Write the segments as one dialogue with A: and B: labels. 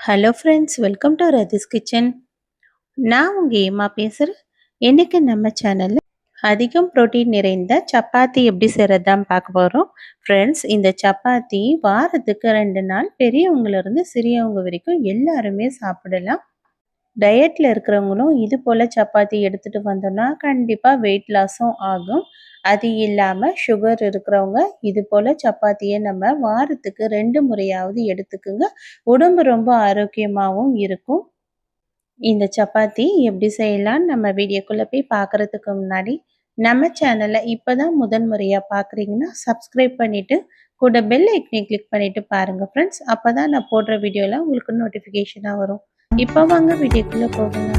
A: Hello friends, welcome to Rathi's kitchen. நான் உங்கள் ஏமா பேசுகிறேன். இன்றைக்கி நம்ம சேனலில் அதிகம் புரோட்டீன் நிறைந்த சப்பாத்தி எப்படி செய்கிறது தான் பார்க்க போகிறோம். ஃப்ரெண்ட்ஸ், இந்த சப்பாத்தி வாரத்துக்கு 2 நாள் பெரியவங்கலேருந்து சிறியவங்க வரைக்கும் எல்லாருமே சாப்பிடலாம். டயட்டில் இருக்கிறவங்களும் இது போல் சப்பாத்தி எடுத்துகிட்டு வந்தோன்னா கண்டிப்பாக வெயிட் லாஸும் ஆகும். அது இல்லாமல் சுகர் இருக்கிறவங்க இது போல் சப்பாத்தியை நம்ம வாரத்துக்கு 2 முறையாவது எடுத்துக்குங்க. உடம்பு ரொம்ப ஆரோக்கியமாகவும் இருக்கும். இந்த சப்பாத்தி எப்படி செய்யலான்னு நம்ம வீடியோக்குள்ளே போய் பார்க்குறதுக்கு முன்னாடி நம்ம சேனலை இப்போ தான் முதன் முறையாக பார்க்குறீங்கன்னா சப்ஸ்கிரைப் பண்ணிவிட்டு கூட பெல் ஐக்கனை கிளிக் பண்ணிவிட்டு பாருங்கள் ஃப்ரெண்ட்ஸ். அப்போ தான் நான் போடுற வீடியோலாம் உங்களுக்கு நோட்டிஃபிகேஷனாக வரும். இப்போ வாங்க வீடியோக்குள்ளே போகலாம்.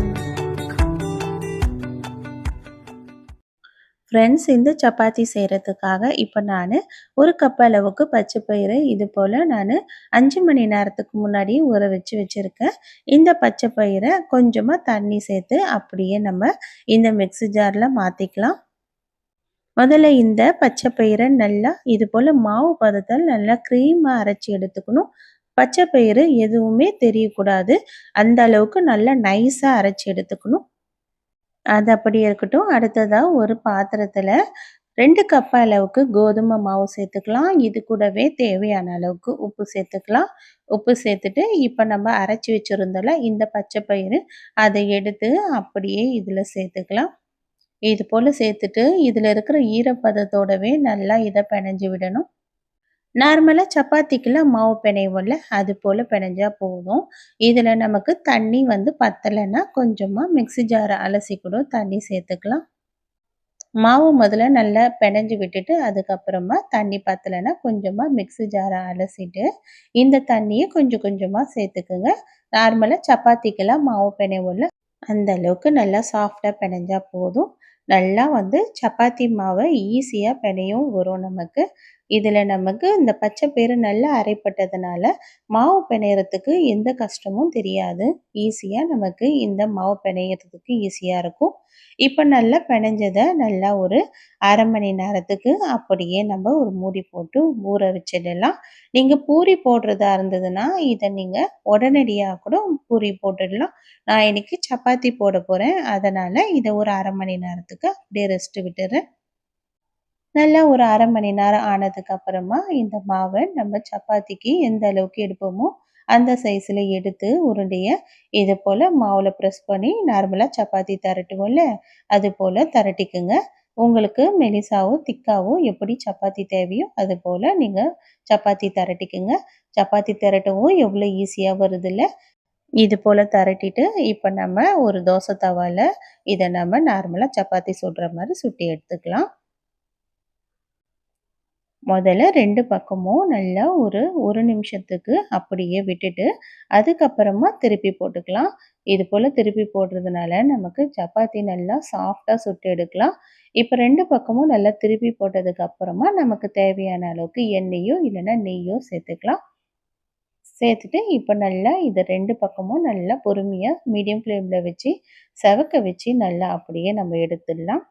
A: ஃப்ரெண்ட்ஸ், இந்த சப்பாத்தி செய்கிறதுக்காக இப்போ நான் ஒரு கப் அளவுக்கு பச்சை பயிறு இது போல் நான் 5 மணி நேரத்துக்கு முன்னாடி ஊற வச்சுருக்கேன். இந்த பச்சை பயிரை கொஞ்சமாக தண்ணி சேர்த்து அப்படியே நம்ம இந்த மிக்ஸி ஜாரில் மாற்றிக்கலாம். முதல்ல இந்த பச்சை பயிரை நல்லா இது போல் மாவு பதத்தில் நல்லா க்ரீமாக அரைச்சி எடுத்துக்கணும். பச்சை பயிறு எதுவுமே தெரியக்கூடாது. அந்த அளவுக்கு நல்லா நைஸாக அரைச்சி எடுத்துக்கணும். அது அப்படியே இருக்கட்டும். அடுத்ததாக ஒரு பாத்திரத்தில் 2 கப் அளவுக்கு கோதுமை மாவு சேர்த்துக்கலாம். இது கூடவே தேவையான அளவுக்கு உப்பு சேர்த்துக்கலாம். உப்பு சேர்த்துட்டு இப்போ நம்ம அரைச்சி வச்சுருந்தோம்ல இந்த பச்சை பயிறு, அதை எடுத்து அப்படியே இதில் சேர்த்துக்கலாம். இது போல் சேர்த்துட்டு இதில் இருக்கிற ஈரப்பதத்தோடவே நல்லா இதை பிணைஞ்சு விடணும். நார்மலாக சப்பாத்திக்கெல்லாம் மாவு பிணைவோம்ல, அது போல் பிணைஞ்சா போதும். இதில் நமக்கு தண்ணி பத்தலைன்னா கொஞ்சமாக மிக்ஸி ஜாரை அலசி கூட தண்ணி சேர்த்துக்கலாம். மாவு முதல்ல நல்லா பிணைஞ்சு விட்டுட்டு அதுக்கப்புறமா தண்ணி பத்தலைன்னா கொஞ்சமாக மிக்ஸி ஜாரை அலசிட்டு இந்த தண்ணியை கொஞ்சம் கொஞ்சமாக சேர்த்துக்குங்க. நார்மலாக சப்பாத்திக்கெல்லாம் மாவு பிணைவோம்ல, அந்த அளவுக்கு நல்லா சாஃப்டாக பிணைஞ்சா போதும். நல்லா சப்பாத்தி மாவை ஈஸியாக பிணையும் வரும் நமக்கு. இதில் நமக்கு இந்த பச்சை பயிறு நல்லா அரைப்பட்டதுனால மாவு பிணையறதுக்கு எந்த கஷ்டமும் தெரியாது. ஈஸியாக நமக்கு இந்த மாவு பிணையறதுக்கு ஈஸியாக இருக்கும். இப்போ நல்லா பிணைஞ்சதை நல்லா ஒரு அரை மணி நேரத்துக்கு அப்படியே நம்ம ஒரு மூடி போட்டு ஊற வச்சிடலாம். நீங்கள் பூரி போடுறதா இருந்ததுன்னா இதை நீங்கள் உடனடியாக கூட பூரி போட்டுடலாம். நான் இன்னைக்கு சப்பாத்தி போட போகிறேன், அதனால் இதை ஒரு அரை மணி நேரத்துக்கு அப்படியே ரெஸ்ட்டு விட்டுறேன். நல்லா ஒரு அரை மணி நேரம் ஆனதுக்கு அப்புறமா இந்த மாவை நம்ம சப்பாத்திக்கு எந்த அளவுக்கு எடுப்போமோ அந்த சைஸில் எடுத்து உருண்டையை இது போல் மாவில் ப்ரெஸ் பண்ணி நார்மலாக சப்பாத்தி திரட்டுவோம்ல, அது போல் திரட்டிக்குங்க. உங்களுக்கு மெலிசாவோ திக்காவோ எப்படி சப்பாத்தி தேவையோ அது போல் நீங்கள் சப்பாத்தி திரட்டிக்குங்க. சப்பாத்தி திரட்டவும் எவ்வளோ ஈஸியாக வருதில்ல. இது போல் திரட்டிட்டு இப்போ நம்ம ஒரு தோசை தவாவில் இதை நம்ம நார்மலாக சப்பாத்தி சுடுற மாதிரி சுட்டி எடுத்துக்கலாம். முதல்ல 2 பக்கமும் நல்லா ஒரு நிமிஷத்துக்கு அப்படியே விட்டுட்டு அதுக்கப்புறமா திருப்பி போட்டுக்கலாம். இது போல் திருப்பி போடுறதுனால நமக்கு சப்பாத்தி நல்லா சாஃப்டாக சுட்டு எடுக்கலாம். இப்போ 2 பக்கமும் நல்லா திருப்பி போட்டதுக்கு அப்புறமா நமக்கு தேவையான அளவுக்கு எண்ணெயோ இல்லைன்னா நெய்யோ சேர்த்துக்கலாம். சேர்த்துட்டு இப்போ நல்லா இது 2 பக்கமும் நல்லா பொறுமையாக மீடியம் ஃப்ளேமில் வச்சு செவக்க வச்சு நல்லா அப்படியே நம்ம எடுத்துடலாம்.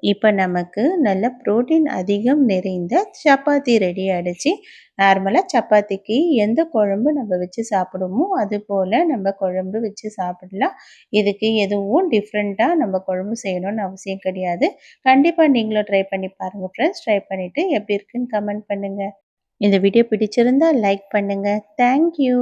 A: இப்போ நமக்கு நல்ல புரோட்டீன் அதிகம் நிறைந்த சப்பாத்தி ரெடி ஆகிடுச்சு. நார்மலாக சப்பாத்திக்கு எந்த குழம்பு நம்ம வச்சு சாப்பிடுமோ அது போல் நம்ம குழம்பு வச்சு சாப்பிடலாம். இதுக்கு எதுவும் டிஃப்ரெண்ட்டாக நம்ம குழம்பு செய்யணும்னு அவசியம் கிடையாது. கண்டிப்பாக நீங்களும் ட்ரை பண்ணி பாருங்கள் ஃப்ரெண்ட்ஸ். ட்ரை பண்ணிவிட்டு எப்படி இருக்குன்னு கமெண்ட் பண்ணுங்கள். இந்த வீடியோ பிடிச்சிருந்தால் லைக் பண்ணுங்கள். தேங்க்யூ.